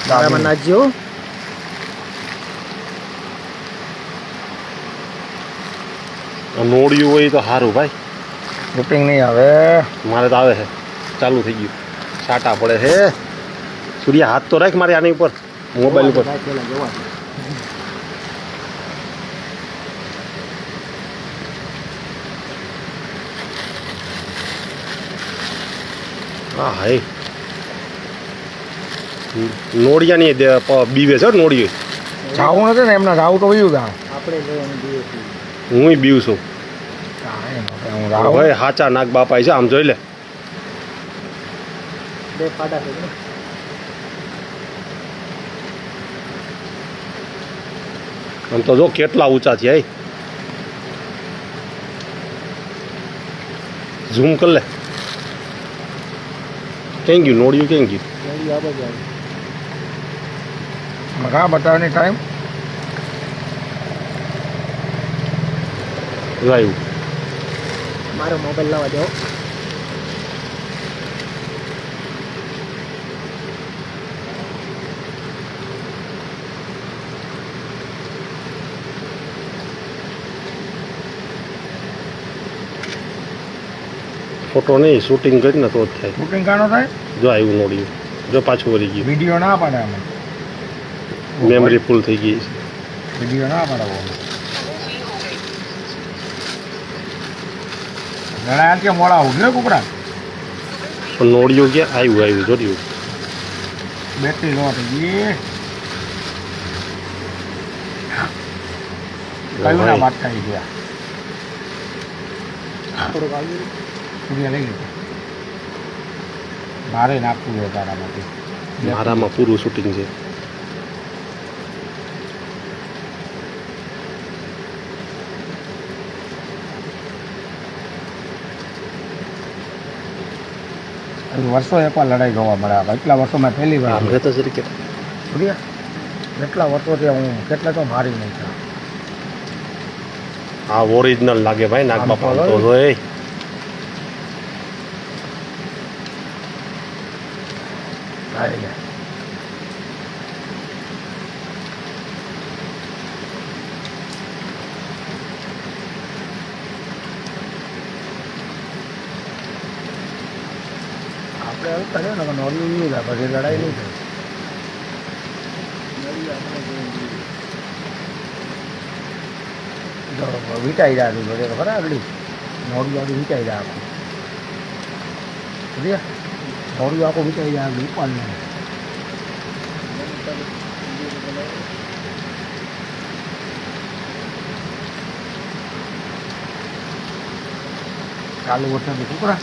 દાદામાં નાખજો. નોળિયું હોય તો સારું ભાઈ. રૂપિંગ નહીં આવે. મારે તો આવે છે. ચાલુ થઈ ગયું. છાંટા પડે છે. સૂર્યા હાથ તો રાખ મારે આની ઉપર મોબાઈલ ઉપર. હા હાય નોળિયાની બીવે છે નોળિયું. જાવું નથી ને એમના જાવું તો વયું તા હું બીવ છું ભાઈ. હાચા નાગ બાપાય છે આમ જોઈ લે. આમ તો જો કેટલા ઊંચા થયા. ઝૂમ કર લે. ક્યાં ગયું નોળિયું? ક્યાં ગયું? મગા બતાવવાની ટાઈમ આવ્યું. મારો મોબાઈલ લાવવા જાઓ. ફોટો નહીં શૂટિંગ કરીને તો જ થાય. શૂટિંગ કાનો થાય? જો આવ્યું નોળિયું. જો પાછું વળી ગયું. વિડીયો ના પાડે અમે. મેમરી ફૂલ થઈ ગઈ છે. વિડીયો ના પાડવો. ઘણા કે મોડા ઉઠે કુકડા. પણ નોળિયું ક્યાં આવ્યું જોડ્યું. બેટરી લો થઈ ગઈ. કયું ના વાત કરી ગયા. થોડુંક આવ્યું. સૂર્ય લઈ લીધું. મારે નાખવું છે તારામાંથી. મારામાં પૂરું શૂટિંગ છે. વર્ષો એકવાર લડાઈ જોવા મળે. એટલા વર્ષો મેં પહેલી વાર આમ રહેતા તરીકે એટલા વર્ષોથી હું કેટલા તો મારી નહીં છે. આ ઓરિજિનલ લાગે ભાઈ નાગ બાપા. તો જો એ આપણે એવું કરીએ ને નોર્યું નહીં થાય પછી લડાઈ નહીં થાય. વિટાઈ જાય બધે તો ખરા આગળ નોર્યું આગળ વિટાઈ જાય આખું. નોર્યું આખું વિટાઈ જાય આગળ ઉપર નહીં. ચાલુ વરસાદ કુકડા